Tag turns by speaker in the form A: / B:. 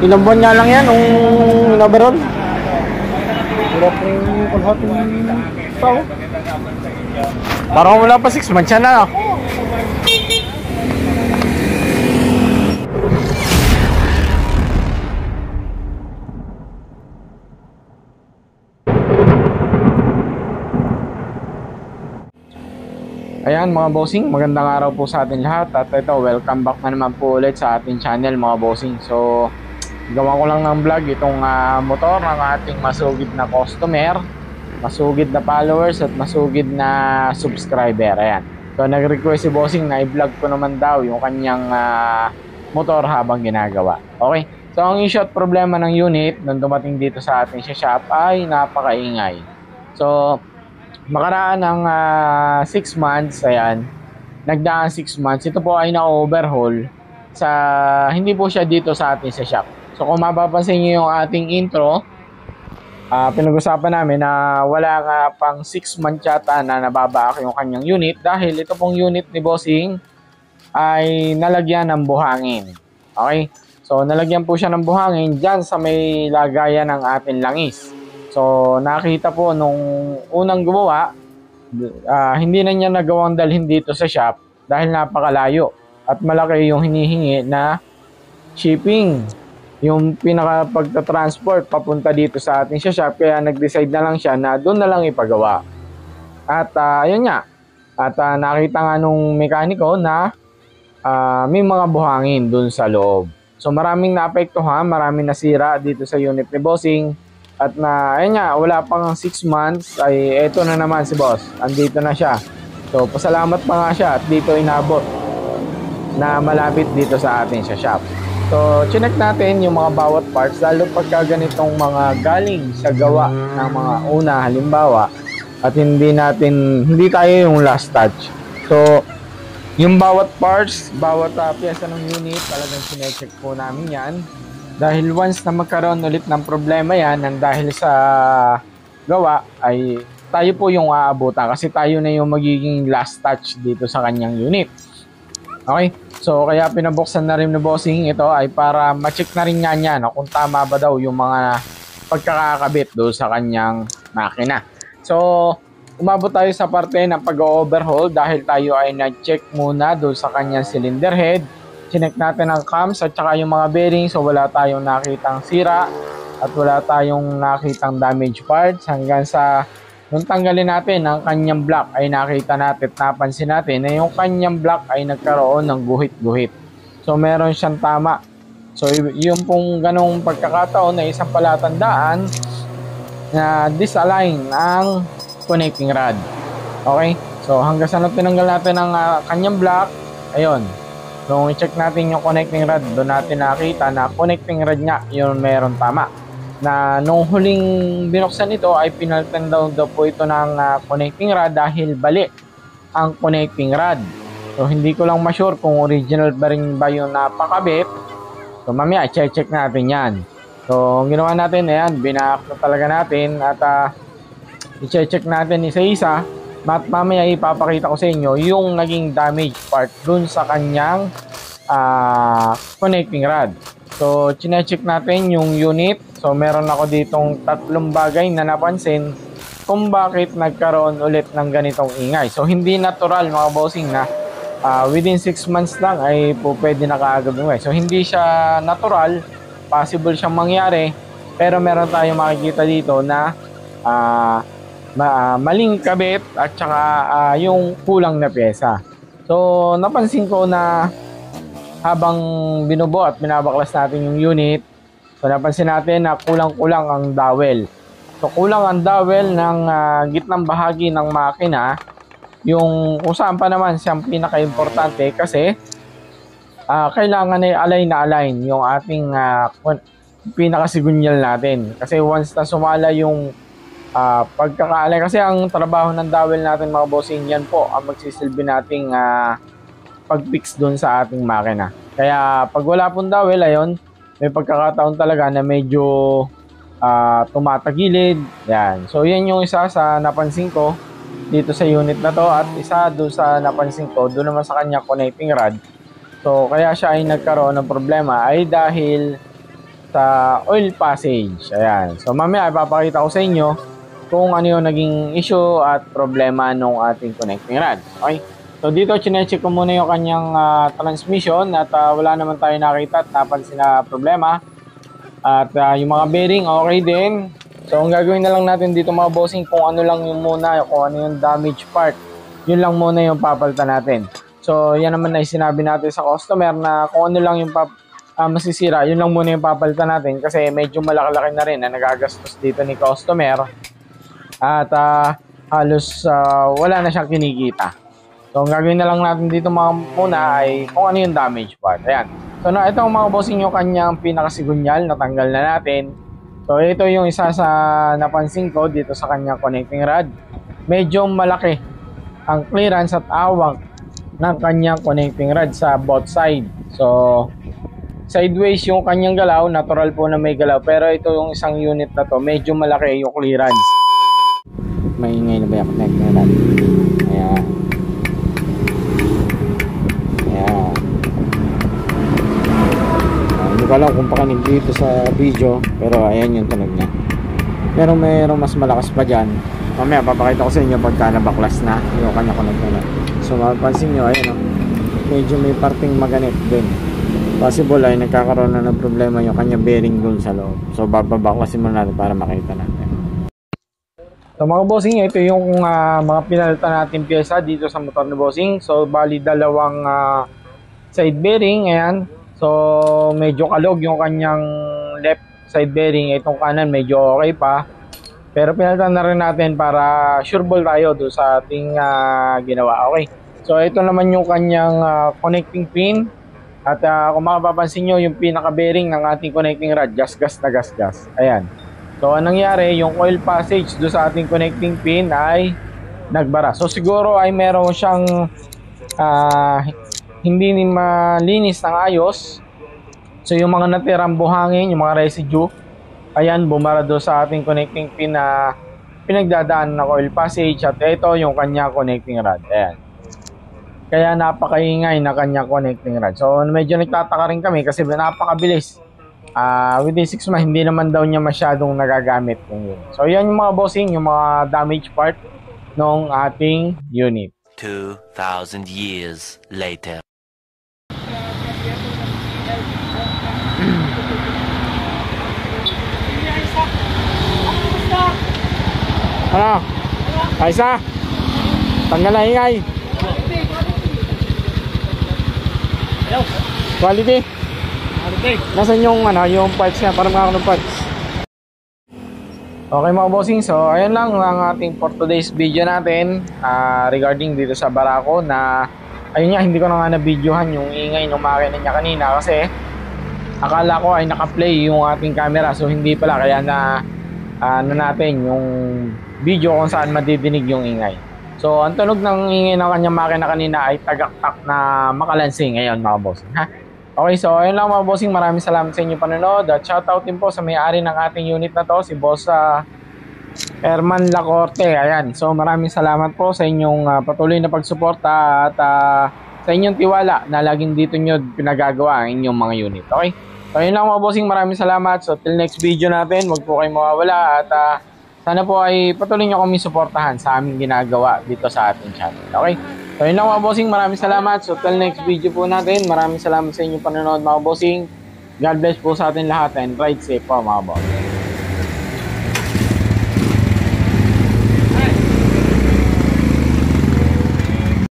A: Ilang buwan nga lang yan nung nabaron.
B: Hirap yung kalhating tao.
A: Parang wala pa 6 months yan na. Ayan mga bossing, magandang araw po sa atin lahat. At ito, welcome back na naman po ulit sa ating channel mga bossing. So, gawa ko lang ng vlog itong motor ng ating masugid na customer, masugid na followers at masugid na subscriber. Ayan. So, nag-request si bossing na i-vlog ko naman daw yung kanyang motor habang ginagawa. Okay? So, ang issue at problema ng unit nung dumating dito sa ating shop ay napakaingay. So, makaraan ng 6 months, ayan, nagdaan 6 months, ito po ay na-overhaul sa, hindi po siya dito sa atin sa shop. So kung mapapansin nyo yung ating intro, pinag-usapan namin na wala nga pang 6 months yata na nababaak yung kanyang unit dahil ito pong unit ni Bossing ay nalagyan ng buhangin. Okay? So nalagyan po siya ng buhangin dyan sa may lagayan ng ating langis. So nakita po nung unang gumawa, hindi na niya nagawang dalhin dito sa shop dahil napakalayo at malaki yung hinihingi na shipping, yung pinaka pagta-transport papunta dito sa ating shop, kaya nag-decide na lang siya na doon na lang ipagawa. At ayun nga, at nakita nga nung mekaniko na may mga buhangin doon sa loob. So maraming naapektuhan, maraming nasira dito sa unit ni Bossing. At na, ayun nga, wala pang 6 months, ay eto na naman si boss. Andito na siya. So, pasalamat pa nga siya at dito inabot na malapit dito sa atin sa shop. So, chinek natin yung mga bawat parts, lalo pagka ganitong mga galing sa gawa ng mga una, halimbawa, at hindi tayo yung last touch. So, yung bawat parts, bawat pyesa ng unit, talagang sinecheck po namin yan. Dahil once na magkaroon ulit ng problema yan, nang dahil sa gawa, ay tayo po yung aabutan kasi tayo na yung magiging last touch dito sa kanyang unit. Okay? So, kaya pinabuksan na rin ni Bossing ito ay para ma-check na rin nga niya kung tama ba daw yung mga pagkakakabit doon sa kanyang makina. So, umabot tayo sa parte ng pag-overhaul dahil tayo ay na-check muna doon sa kanyang cylinder head. Chinek natin ang cams at saka yung mga bearings, so wala tayong nakitang sira at wala tayong nakitang damage parts hanggang sa nung tanggalin natin ang kanyang block ay nakita natin at napansin natin na yung kanyang block ay nagkaroon ng guhit-guhit. So meron siyang tama. So yung pong ganong pagkakataon na isang palatandaan na disalign ang connecting rod. Okay? So hanggang sa tinanggal natin ang kanyang block, ayun. Nung i-check natin yung connecting rod, doon natin nakita na connecting rod niya yung meron tama. Na nung huling binuksan ito ay pinalitan daw po ito ng connecting rod dahil bali ang connecting rod. So hindi ko lang ma-sure kung original ba rin ba yung napakabit. So mamaya check natin yan. So ang ginawa natin, ayan, binaak na talaga natin at i-check natin isa-isa. At mamaya ipapakita ko sa inyo yung naging damage part dun sa kanyang connecting rod. So, chinecheck natin yung unit. So, meron ako ditong 3 bagay na napansin kung bakit nagkaroon ulit ng ganitong ingay. So, hindi natural mga bossing na within 6 months lang ay po pwede na kaagad ingay. So, hindi siya natural. Possible siyang mangyari. Pero meron tayong makikita dito na maling kabit at saka yung kulang na pyesa. So napansin ko na habang binubo at binabaklas natin yung unit, so napansin natin na kulang-kulang ang dowel. So kulang ang dowel ng gitnang bahagi ng makina, yung kung saan pa naman siyang pinaka-importante kasi kailangan ay align yung ating pinaka-sigunyal natin. Kasi once na sumala yung pagkakaalay, kasi ang trabaho ng dowel natin mga bossing, yan po ang magsisilbi nating pag-fix dun sa ating makina. Kaya pag wala pong dowel, ayun, may pagkakataon talaga na medyo tumatagilid. Yan. So yan yung isa sa napansin ko dito sa unit na to at isa doon sa napansin ko doon naman sa kanya connecting rod. So kaya siya ay nagkaroon ng problema ay dahil sa oil passage. Ayan. So mamaya ipapakita ko sa inyo kung ano yung naging issue at problema ng ating connecting rod. Okay? So dito chinecheck ko muna yung kanyang transmission at wala naman tayo nakita at napansin na problema. At yung mga bearing okay din. So ang gagawin na lang natin dito mga bossing, kung ano lang yung muna, kung ano yung damage part, yun lang muna yung papalitan natin. So yan naman na sinabi natin sa customer na kung ano lang yung masisira, yun lang muna yung papalitan natin kasi medyo malaki-laki na rin na nagagastos dito ni customer at halos wala na siyang kinikita. So ang gagawin na lang natin dito mga muna ay kung ano yung damage part. Ayan. So na itong mga bossing yung kanyang pinakasigunyal, natanggal na natin. So ito yung isa sa napansin ko dito sa kanyang connecting rod. Medyo malaki ang clearance at awang ng kanyang connecting rod sa both side. So sideways yung kanyang galaw, natural po na may galaw. Pero ito yung isang unit na to, medyo malaki yung clearance. Maingay na ba yung connecting rod? Ayan. Ayan. Hindi ko alam kung pakinig dito sa video, pero ayan yung tunog niya. Pero mayroong mas malakas pa dyan. Mamaya papakita ko sa inyo pagka nabaklas na yung kanya connecting rod. So mapapansin nyo, ayan o, medyo may parting maganit din. Possible ay nagkakaroon na ng problema yung kanya bearing dun sa loob. So babaklasin muna natin para makita natin. So mga bossing, ito yung mga pinalitan natin pyesa dito sa motor ni bossing. So bali dalawang side bearing, ayan. So medyo kalog yung kanyang left side bearing. Itong kanan medyo okay pa. Pero pinalitan na rin natin para sure ball tayo doon sa ating ginawa. Okay. So ito naman yung kanyang connecting pin. At kung makapapansin nyo, yung pinaka bearing ng ating connecting rod, gasgas na gasgas. Ayan. So anong nangyari, yung oil passage doon sa ating connecting pin ay nagbara. So siguro ay meron siyang hindi ni malinis ng ayos. So yung mga natirang buhangin, yung mga residue, ayan, bumara doon sa ating connecting pin na pinagdadaan ng oil passage. At ito yung kanya connecting rod. Ayan. Kaya napakaingay na kanya connecting rod. So medyo nagtataka rin kami kasi napakabilis. Within 6 months, hindi naman daw niya masyadong nagagamit yung yun. So yan yung mga bossing, yung mga damage part ng ating unit.
C: 2,000 years later.
A: Ano? Kaisa? Tanggal na ingay. Quality? Nasaan yung yung parts niya? Parang mga parts. Okay mga bossing, so ayun lang ang ating for today's video natin regarding dito sa Barako na ayun nga, hindi ko na nga na-videohan yung ingay ng makina niya kanina kasi akala ko ay naka-play yung ating camera, so hindi pala, kaya na natin yung video kung saan madidinig yung ingay. So ang tunog ng ingay ng kanyang makina kanina ay tagaktak na makalansing. Ngayon mga bossing, ha? Okay, so ayun lang mga bossing, maraming salamat sa inyong panonood at shoutout din po sa may-ari ng ating unit na to, si Boss Herman Lacorte. Ayan, so maraming salamat po sa inyong patuloy na pagsuporta at sa inyong tiwala na laging dito nyo pinagagawa ang inyong mga unit. Okay, so ayun lang mga bossing, maraming salamat. So till next video natin, wag po kayong mawawala at sana po ay patuloy nyo kami suportahan sa aming ginagawa dito sa ating channel. Okay? So yun lang mga bossing, maraming salamat. So till next video po natin, maraming salamat sa inyong panonood mga bossing. God bless po sa atin lahat and ride safe po mga bossing.